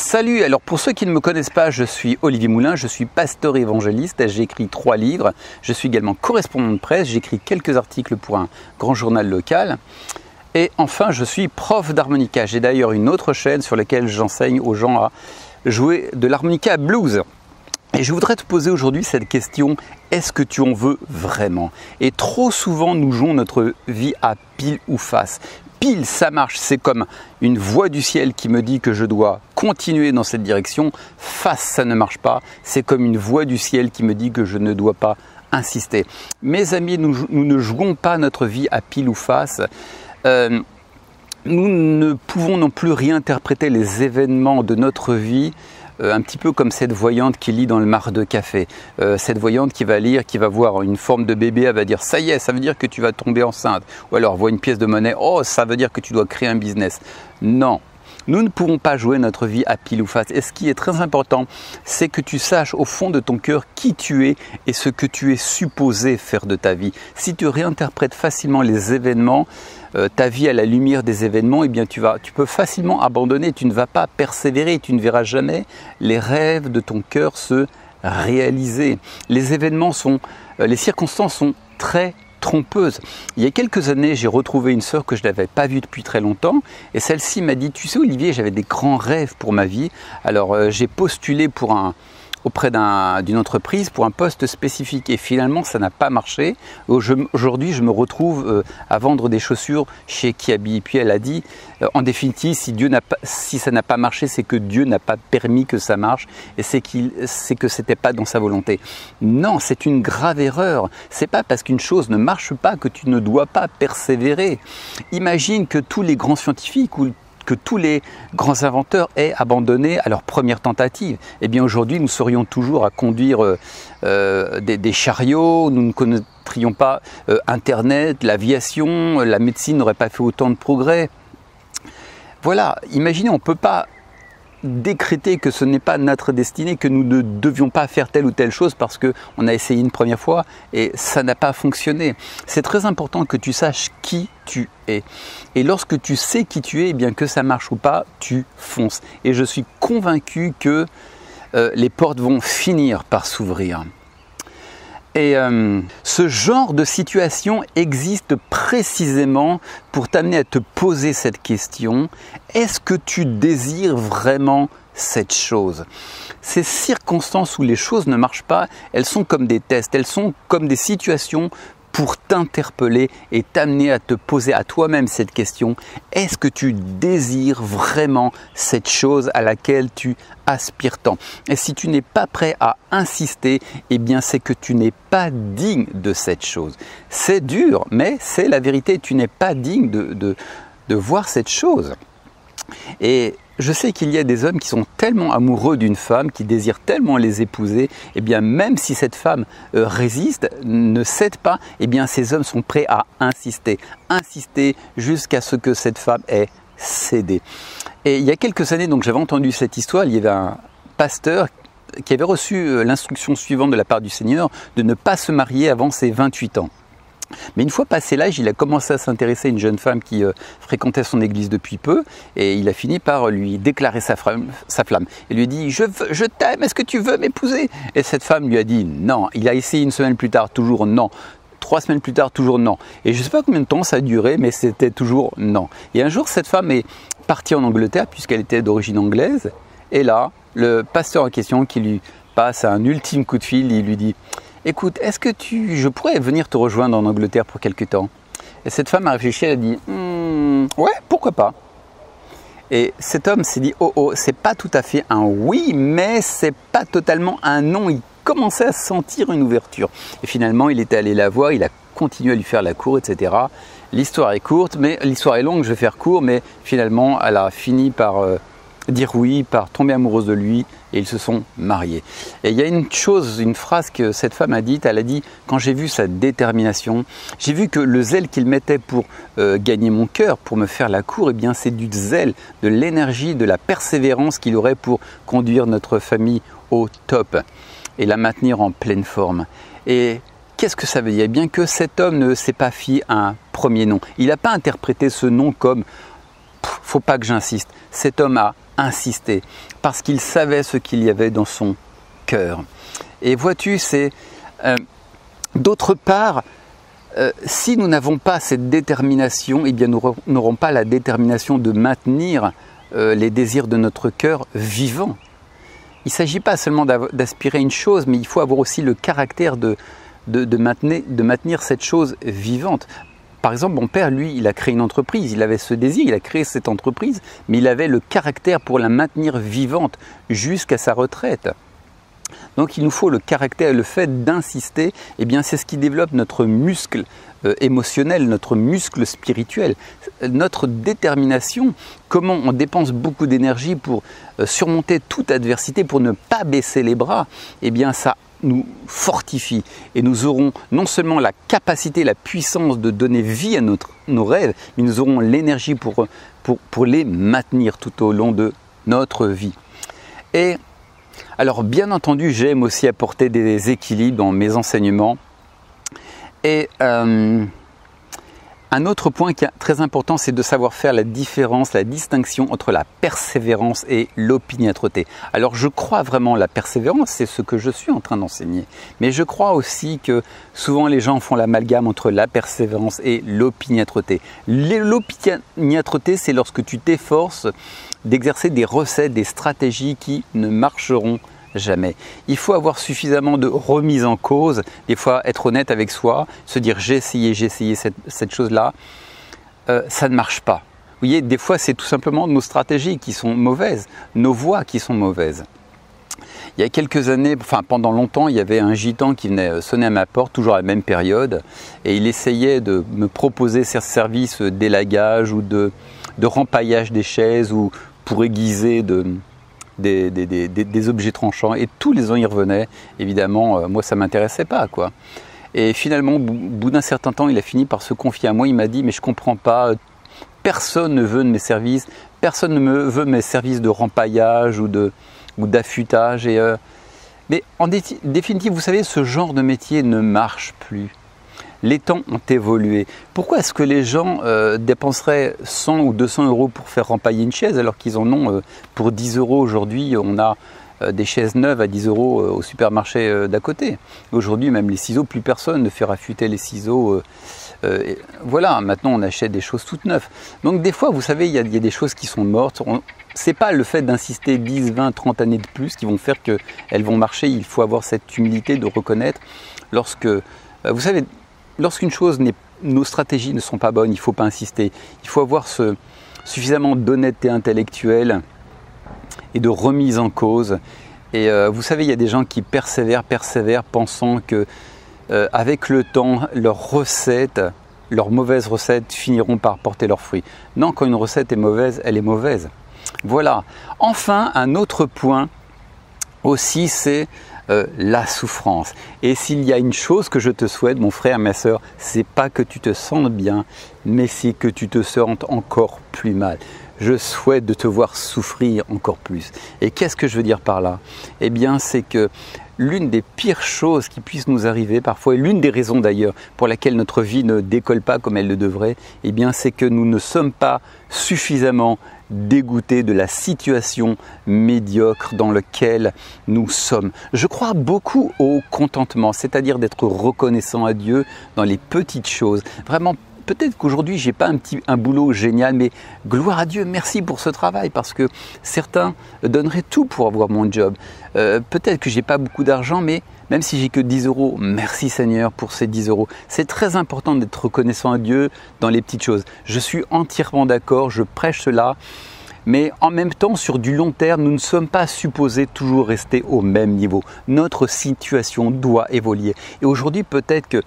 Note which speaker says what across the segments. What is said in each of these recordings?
Speaker 1: Salut, alors pour ceux qui ne me connaissent pas, je suis Olivier Moulin, je suis pasteur évangéliste, j'ai écrit 3 livres, je suis également correspondant de presse, j'écris quelques articles pour un grand journal local et enfin je suis prof d'harmonica. J'ai d'ailleurs une autre chaîne sur laquelle j'enseigne aux gens à jouer de l'harmonica blues. Et je voudrais te poser aujourd'hui cette question, est-ce que tu en veux vraiment? Et trop souvent nous jouons notre vie à pile ou face. Pile, ça marche, c'est comme une voix du ciel qui me dit que je dois continuer dans cette direction. Face, ça ne marche pas, c'est comme une voix du ciel qui me dit que je ne dois pas insister. Mes amis, nous ne jouons pas notre vie à pile ou face. Nous ne pouvons non plus réinterpréter les événements de notre vie un petit peu comme cette voyante qui lit dans le marc de café. Cette voyante qui va lire, qui va voir une forme de bébé, elle va dire ça y est, ça veut dire que tu vas tomber enceinte. Ou alors voit une pièce de monnaie, oh ça veut dire que tu dois créer un business. Non, nous ne pouvons pas jouer notre vie à pile ou face. Et ce qui est très important, c'est que tu saches au fond de ton cœur qui tu es et ce que tu es supposé faire de ta vie. Si tu réinterprètes facilement les événements, ta vie à la lumière des événements, eh bien tu peux facilement abandonner, tu ne vas pas persévérer, tu ne verras jamais les rêves de ton cœur se réaliser. Les événements les circonstances sont très trompeuses. Il y a quelques années, j'ai retrouvé une sœur que je n'avais pas vue depuis très longtemps et celle-ci m'a dit, tu sais Olivier, j'avais des grands rêves pour ma vie, alors j'ai postulé auprès d'une entreprise pour un poste spécifique et finalement ça n'a pas marché. Aujourd'hui je me retrouve à vendre des chaussures chez Kiabi. Puis elle a dit en définitive si ça n'a pas marché, c'est que Dieu n'a pas permis que ça marche et c'est que c'était pas dans sa volonté. Non, c'est une grave erreur. C'est pas parce qu'une chose ne marche pas que tu ne dois pas persévérer. Imagine que tous les grands scientifiques ou que tous les grands inventeurs aient abandonné à leur première tentative. Eh bien aujourd'hui, nous serions toujours à conduire des chariots, nous ne connaîtrions pas Internet, l'aviation, la médecine n'aurait pas fait autant de progrès. Voilà, imaginez, on ne peut pas décréter que ce n'est pas notre destinée, que nous ne devions pas faire telle ou telle chose parce qu'on a essayé une première fois et ça n'a pas fonctionné. C'est très important que tu saches qui tu es. Et lorsque tu sais qui tu es, eh bien que ça marche ou pas, tu fonces. Et je suis convaincu que les portes vont finir par s'ouvrir. Et ce genre de situation existe précisément pour t'amener à te poser cette question. Est-ce que tu désires vraiment cette chose? Ces circonstances où les choses ne marchent pas, elles sont comme des tests, elles sont comme des situations pour t'interpeller et t'amener à te poser à toi-même cette question. Est-ce que tu désires vraiment cette chose à laquelle tu aspires tant? Et si tu n'es pas prêt à insister, eh bien c'est que tu n'es pas digne de cette chose. C'est dur, mais c'est la vérité. Tu n'es pas digne de voir cette chose. Et je sais qu'il y a des hommes qui sont tellement amoureux d'une femme, qui désirent tellement les épouser, et bien même si cette femme résiste, ne cède pas, et bien ces hommes sont prêts à insister jusqu'à ce que cette femme ait cédé. Et il y a quelques années, donc j'avais entendu cette histoire, il y avait un pasteur qui avait reçu l'instruction suivante de la part du Seigneur de ne pas se marier avant ses 28 ans. Mais une fois passé l'âge, il a commencé à s'intéresser à une jeune femme qui fréquentait son église depuis peu et il a fini par lui déclarer sa flamme. Il lui a dit « Je t'aime, est-ce que tu veux m'épouser ?» Et cette femme lui a dit non. Il a essayé une semaine plus tard, toujours non. 3 semaines plus tard, toujours non. Et je ne sais pas combien de temps ça a duré, mais c'était toujours non. Et un jour, cette femme est partie en Angleterre puisqu'elle était d'origine anglaise. Et là, le pasteur en question qui lui passe un ultime coup de fil, il lui dit « Écoute, est-ce que je pourrais venir te rejoindre en Angleterre pour quelque temps ?» Et cette femme a réfléchi, elle a dit « Ouais, pourquoi pas ?» Et cet homme s'est dit « Oh, c'est pas tout à fait un oui, mais c'est pas totalement un non. » Il commençait à sentir une ouverture. Et finalement, il était allé la voir, il a continué à lui faire la cour, etc. L'histoire est courte, mais l'histoire est longue, je vais faire court, mais finalement, elle a fini par dire oui, par tomber amoureuse de lui et ils se sont mariés. Et il y a une phrase que cette femme a dite, elle a dit « Quand j'ai vu sa détermination, j'ai vu que le zèle qu'il mettait pour gagner mon cœur, pour me faire la cour, eh bien c'est du zèle, de l'énergie, de la persévérance qu'il aurait pour conduire notre famille au top et la maintenir en pleine forme. » Et qu'est-ce que ça veut dire? Eh bien que cet homme ne s'est pas fié à un premier nom. Il n'a pas interprété ce nom comme « faut pas que j'insiste ». Cet homme a insisté, parce qu'il savait ce qu'il y avait dans son cœur. Et vois-tu, c'est d'autre part, si nous n'avons pas cette détermination, eh bien nous n'aurons pas la détermination de maintenir les désirs de notre cœur vivants. Il ne s'agit pas seulement d'aspirer une chose, mais il faut avoir aussi le caractère de maintenir cette chose vivante. Par exemple, mon père, lui, il a créé une entreprise, il avait ce désir, il a créé cette entreprise, mais il avait le caractère pour la maintenir vivante jusqu'à sa retraite. Donc il nous faut le caractère, le fait d'insister, eh bien c'est ce qui développe notre muscle émotionnel, notre muscle spirituel, notre détermination, comment on dépense beaucoup d'énergie pour surmonter toute adversité, pour ne pas baisser les bras, eh bien ça nous fortifie et nous aurons non seulement la capacité, la puissance de donner vie à nos rêves, mais nous aurons l'énergie pour les maintenir tout au long de notre vie. Et alors bien entendu, j'aime aussi apporter des équilibres dans mes enseignements. Et un autre point qui est très important, c'est de savoir faire la différence, la distinction entre la persévérance et l'opiniâtreté. Alors je crois vraiment la persévérance, c'est ce que je suis en train d'enseigner. Mais je crois aussi que souvent les gens font l'amalgame entre la persévérance et l'opiniâtreté. L'opiniâtreté, c'est lorsque tu t'efforces d'exercer des recettes, des stratégies qui ne marcheront jamais. Il faut avoir suffisamment de remise en cause, des fois être honnête avec soi, se dire j'ai essayé cette chose-là, ça ne marche pas. Vous voyez, des fois c'est tout simplement nos stratégies qui sont mauvaises, nos voies qui sont mauvaises. Il y a quelques années, enfin pendant longtemps, il y avait un gitan qui venait sonner à ma porte, toujours à la même période, et il essayait de me proposer ses services d'élagage ou de rempaillage des chaises ou pour aiguiser des objets tranchants. Et tous les ans, il revenait. Évidemment, moi, ça ne m'intéressait pas, quoi. Et finalement, au bout d'un certain temps, il a fini par se confier à moi. Il m'a dit, mais je ne comprends pas, personne ne veut de mes services, personne ne me veut mes services de rempaillage ou d'affûtage. Mais en définitive, vous savez, ce genre de métier ne marche plus. Les temps ont évolué. Pourquoi est-ce que les gens dépenseraient 100 ou 200 euros pour faire rempailler une chaise alors qu'ils en ont pour 10 euros aujourd'hui? On a des chaises neuves à 10 euros au supermarché d'à côté. Aujourd'hui, même les ciseaux, plus personne ne fait affûter les ciseaux. Voilà, maintenant on achète des choses toutes neuves. Donc des fois, vous savez, il y a des choses qui sont mortes. Ce n'est pas le fait d'insister 10, 20, 30 années de plus qui vont faire qu'elles vont marcher. Il faut avoir cette humilité de reconnaître lorsque, vous savez, lorsqu'une chose, nos stratégies ne sont pas bonnes, il ne faut pas insister. Il faut avoir suffisamment d'honnêteté intellectuelle et de remise en cause. Et vous savez, il y a des gens qui persévèrent, pensant que avec le temps, leurs mauvaises recettes finiront par porter leurs fruits. Non, quand une recette est mauvaise, elle est mauvaise. Voilà. Enfin, un autre point aussi, c'est la souffrance. Et s'il y a une chose que je te souhaite, mon frère, ma soeur, c'est pas que tu te sentes bien, mais c'est que tu te sentes encore plus mal. Je souhaite de te voir souffrir encore plus. Et qu'est-ce que je veux dire par là? Eh bien, c'est que l'une des pires choses qui puissent nous arriver parfois, et l'une des raisons d'ailleurs pour laquelle notre vie ne décolle pas comme elle le devrait, eh bien, c'est que nous ne sommes pas suffisamment dégoûtés de la situation médiocre dans laquelle nous sommes. Je crois beaucoup au contentement, c'est-à-dire d'être reconnaissant à Dieu dans les petites choses. Vraiment, peut-être qu'aujourd'hui, je n'ai pas un boulot génial, mais gloire à Dieu, merci pour ce travail, parce que certains donneraient tout pour avoir mon job. Peut-être que je n'ai pas beaucoup d'argent, mais même si j'ai que 10 euros, merci Seigneur pour ces 10 euros. C'est très important d'être reconnaissant à Dieu dans les petites choses. Je suis entièrement d'accord, je prêche cela, mais en même temps, sur du long terme, nous ne sommes pas supposés toujours rester au même niveau. Notre situation doit évoluer. Et aujourd'hui, peut-être que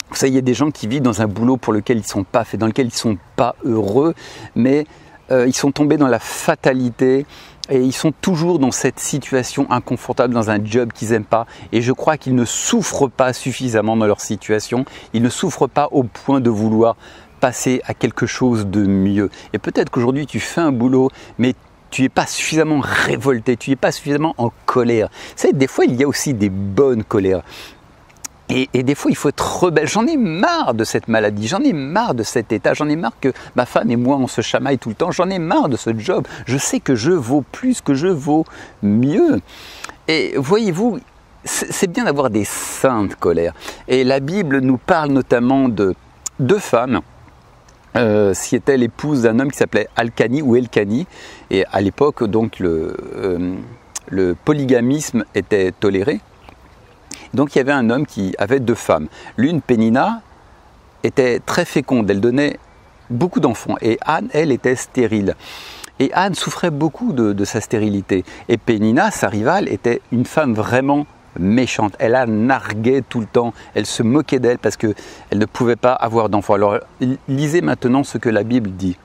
Speaker 1: vous savez, il y a des gens qui vivent dans un boulot pour lequel ils ne sont pas faits, dans lequel ils ne sont pas heureux, mais ils sont tombés dans la fatalité et ils sont toujours dans cette situation inconfortable, dans un job qu'ils n'aiment pas. Et je crois qu'ils ne souffrent pas suffisamment dans leur situation, ils ne souffrent pas au point de vouloir passer à quelque chose de mieux. Et peut-être qu'aujourd'hui tu fais un boulot, mais tu n'es pas suffisamment révolté, tu n'es pas suffisamment en colère. Vous savez, des fois il y a aussi des bonnes colères. Et des fois, il faut être rebelle. J'en ai marre de cette maladie, j'en ai marre de cet état, j'en ai marre que ma femme et moi, on se chamaille tout le temps, j'en ai marre de ce job. Je sais que je vaux plus, que je vaux mieux. Et voyez-vous, c'est bien d'avoir des saintes colères. Et la Bible nous parle notamment de deux femmes. Qui était l'épouse d'un homme qui s'appelait Alcani ou Elcani. Et à l'époque, donc, le polygamisme était toléré. Donc il y avait un homme qui avait deux femmes. L'une, Pénina, était très féconde, elle donnait beaucoup d'enfants. Et Anne, elle, était stérile. Et Anne souffrait beaucoup de sa stérilité. Et Pénina, sa rivale, était une femme vraiment méchante. Elle la narguait tout le temps, elle se moquait d'elle parce qu'elle ne pouvait pas avoir d'enfants. Alors lisez maintenant ce que la Bible dit.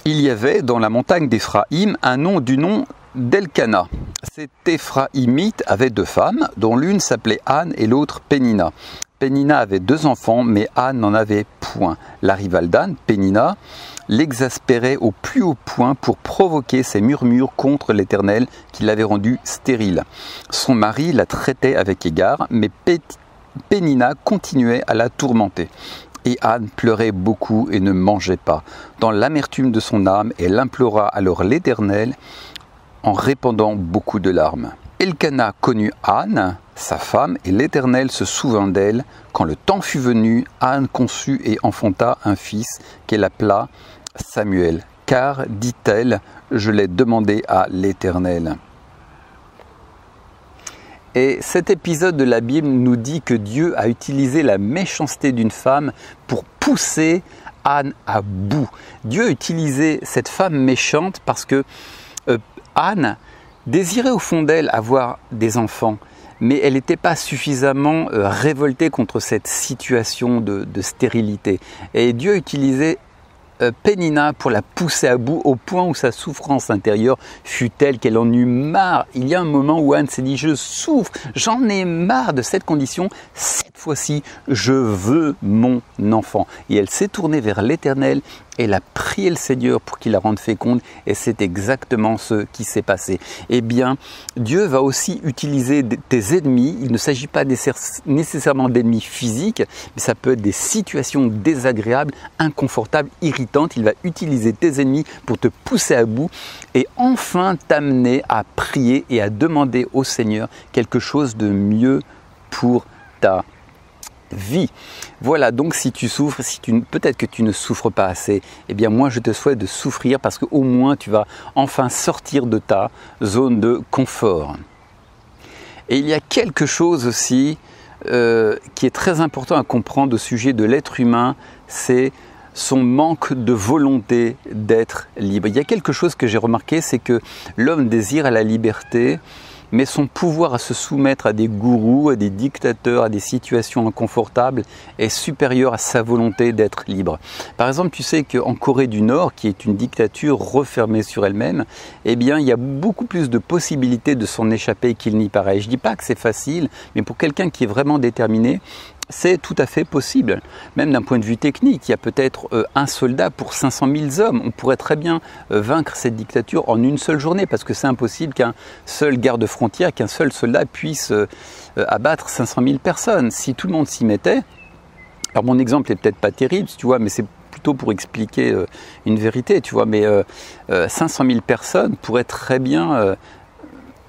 Speaker 1: Il y avait dans la montagne d'Éphraïm un nom du nom d'Elkana. Cet Éphraïmite avait deux femmes, dont l'une s'appelait Anne et l'autre Pénina. Pénina avait deux enfants, mais Anne n'en avait point. La rivale d'Anne, Pénina, l'exaspérait au plus haut point pour provoquer ses murmures contre l'Éternel qui l'avait rendue stérile. Son mari la traitait avec égard, mais Pénina continuait à la tourmenter. Et Anne pleurait beaucoup et ne mangeait pas. Dans l'amertume de son âme, elle implora alors l'Éternel en répandant beaucoup de larmes. Elkana connut Anne, sa femme, et l'Éternel se souvint d'elle. Quand le temps fut venu, Anne conçut et enfanta un fils qu'elle appela Samuel. Car, dit-elle, je l'ai demandé à l'Éternel. Et cet épisode de la Bible nous dit que Dieu a utilisé la méchanceté d'une femme pour pousser Anne à bout. Dieu a utilisé cette femme méchante parce que Anne désirait au fond d'elle avoir des enfants, mais elle n'était pas suffisamment révoltée contre cette situation de stérilité. Et Dieu a utilisé Pénina pour la pousser à bout au point où sa souffrance intérieure fut telle qu'elle en eut marre. Il y a un moment où Anne s'est dit « Je souffre, j'en ai marre de cette condition, cette fois-ci, je veux mon enfant ». Et elle s'est tournée vers l'Éternel. Elle a prié le Seigneur pour qu'il la rende féconde et c'est exactement ce qui s'est passé. Eh bien, Dieu va aussi utiliser tes ennemis. Il ne s'agit pas nécessairement d'ennemis physiques, mais ça peut être des situations désagréables, inconfortables, irritantes. Il va utiliser tes ennemis pour te pousser à bout et enfin t'amener à prier et à demander au Seigneur quelque chose de mieux pour ta vie. Voilà, donc si tu souffres, peut-être que tu ne souffres pas assez, eh bien moi je te souhaite de souffrir parce qu'au moins tu vas enfin sortir de ta zone de confort. Et il y a quelque chose aussi qui est très important à comprendre au sujet de l'être humain, c'est son manque de volonté d'être libre. Il y a quelque chose que j'ai remarqué, c'est que l'homme désire la liberté, mais son pouvoir à se soumettre à des gourous, à des dictateurs, à des situations inconfortables est supérieur à sa volonté d'être libre. Par exemple, tu sais qu'en Corée du Nord, qui est une dictature refermée sur elle-même, eh bien, il y a beaucoup plus de possibilités de s'en échapper qu'il n'y paraît. Je ne dis pas que c'est facile, mais pour quelqu'un qui est vraiment déterminé, c'est tout à fait possible. Même d'un point de vue technique, il y a peut-être un soldat pour 500 000 hommes. On pourrait très bien vaincre cette dictature en une seule journée parce que c'est impossible qu'un seul garde-frontière, qu'un seul soldat puisse abattre 500 000 personnes. Si tout le monde s'y mettait, alors mon exemple n'est peut-être pas terrible, tu vois, mais c'est plutôt pour expliquer une vérité, tu vois, mais 500 000 personnes pourraient très bien...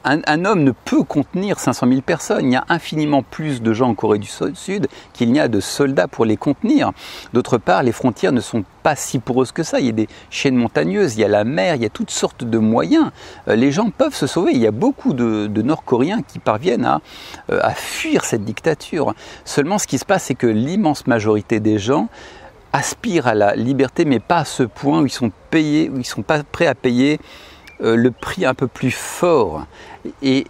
Speaker 1: Un homme ne peut contenir 500 000 personnes. Il y a infiniment plus de gens en Corée du Sud qu'il n'y a de soldats pour les contenir. D'autre part, les frontières ne sont pas si poreuses que ça. Il y a des chaînes montagneuses, il y a la mer, il y a toutes sortes de moyens. Les gens peuvent se sauver. Il y a beaucoup de Nord-Coréens qui parviennent à fuir cette dictature. Seulement, ce qui se passe, c'est que l'immense majorité des gens aspirent à la liberté, mais pas à ce point où ils sont payés, où ils ne sont pas prêts à payer le prix un peu plus fort. Et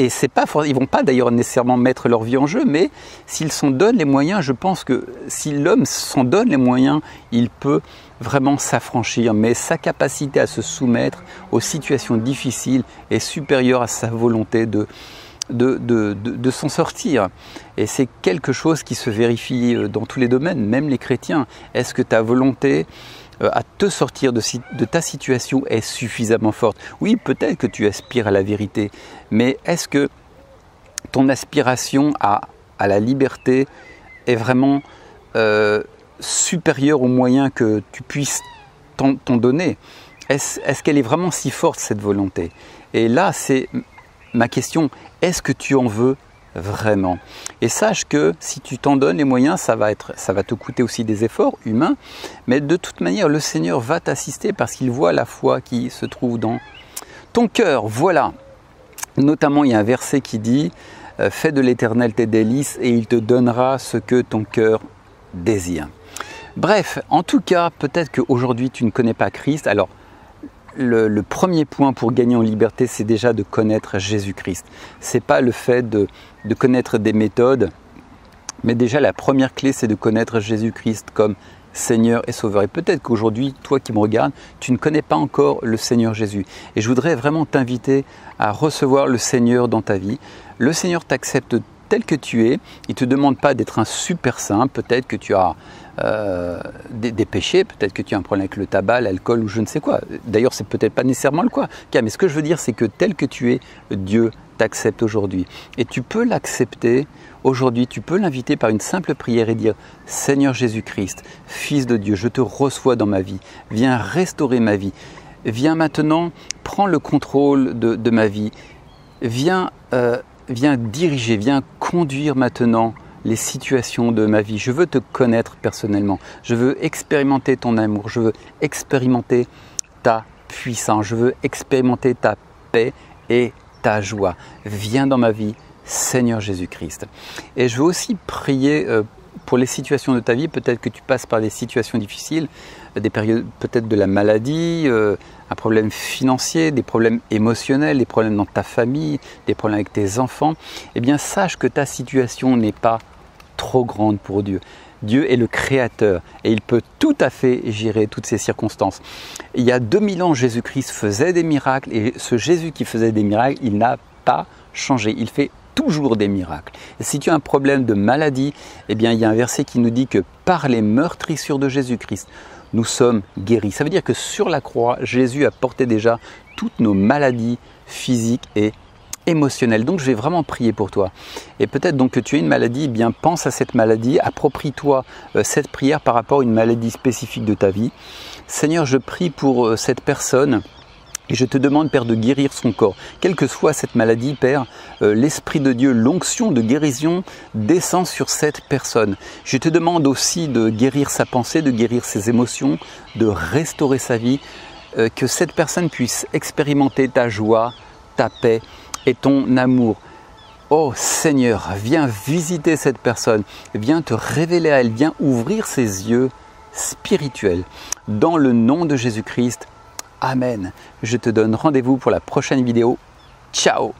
Speaker 1: c'est pas fort, ils vont pas d'ailleurs nécessairement mettre leur vie en jeu, mais s'ils s'en donnent les moyens, je pense que si l'homme s'en donne les moyens, il peut vraiment s'affranchir. Mais sa capacité à se soumettre aux situations difficiles est supérieure à sa volonté de s'en sortir. Et c'est quelque chose qui se vérifie dans tous les domaines, même les chrétiens. Est-ce que ta volonté à te sortir de ta situation est suffisamment forte? Oui, peut-être que tu aspires à la vérité, mais est-ce que ton aspiration à la liberté est vraiment supérieure aux moyens que tu puisses t'en donner? Est-ce qu'elle est vraiment si forte, cette volonté? Et là, c'est ma question, est-ce que tu en veux vraiment? Et sache que si tu t'en donnes les moyens, ça va te coûter aussi des efforts humains, mais de toute manière, le Seigneur va t'assister parce qu'il voit la foi qui se trouve dans ton cœur. Voilà. Notamment, il y a un verset qui dit « Fais de l'Éternel tes délices et il te donnera ce que ton cœur désire. » Bref, en tout cas, peut-être qu'aujourd'hui, tu ne connais pas Christ. Alors, le premier point pour gagner en liberté, c'est déjà de connaître Jésus-Christ. Ce n'est pas le fait de connaître des méthodes, mais déjà la première clé, c'est de connaître Jésus-Christ comme Seigneur et Sauveur. Et peut-être qu'aujourd'hui, toi qui me regardes, tu ne connais pas encore le Seigneur Jésus. Et je voudrais vraiment t'inviter à recevoir le Seigneur dans ta vie. Le Seigneur t'accepte tel que tu es. Il ne te demande pas d'être un super saint. Peut-être que tu as des péchés, peut-être que tu as un problème avec le tabac, l'alcool ou je ne sais quoi. D'ailleurs, c'est peut-être pas nécessairement le cas. Mais ce que je veux dire, c'est que tel que tu es, Dieu t'accepte aujourd'hui. Et tu peux l'accepter aujourd'hui, tu peux l'inviter par une simple prière et dire « Seigneur Jésus-Christ, Fils de Dieu, je te reçois dans ma vie. Viens restaurer ma vie. Viens maintenant, prends le contrôle de ma vie. Viens diriger, viens conduire maintenant les situations de ma vie. Je veux te connaître personnellement. Je veux expérimenter ton amour. Je veux expérimenter ta puissance. Je veux expérimenter ta paix et ta joie. Viens dans ma vie, Seigneur Jésus-Christ. » Et je veux aussi prier pour les situations de ta vie. Peut-être que tu passes par des situations difficiles, des périodes peut-être de la maladie, un problème financier, des problèmes émotionnels, des problèmes dans ta famille, des problèmes avec tes enfants. Eh bien, sache que ta situation n'est pas trop grande pour Dieu. Dieu est le Créateur et il peut tout à fait gérer toutes ces circonstances. Il y a 2000 ans, Jésus-Christ faisait des miracles et ce Jésus qui faisait des miracles, il n'a pas changé. Il fait toujours des miracles. Et si tu as un problème de maladie, eh bien, il y a un verset qui nous dit que par les meurtrissures de Jésus-Christ, nous sommes guéris. Ça veut dire que sur la croix, Jésus a porté déjà toutes nos maladies physiques et émotionnelles. Donc, je vais vraiment prier pour toi. Et peut-être donc que tu as une maladie, eh bien, pense à cette maladie, approprie-toi cette prière par rapport à une maladie spécifique de ta vie. Seigneur, je prie pour cette personne. Et je te demande, Père, de guérir son corps. Quelle que soit cette maladie, Père, l'Esprit de Dieu, l'onction de guérison descend sur cette personne. Je te demande aussi de guérir sa pensée, de guérir ses émotions, de restaurer sa vie, que cette personne puisse expérimenter ta joie, ta paix et ton amour. Oh Seigneur, viens visiter cette personne, viens te révéler à elle, viens ouvrir ses yeux spirituels. Dans le nom de Jésus-Christ, Amen. Je te donne rendez-vous pour la prochaine vidéo. Ciao!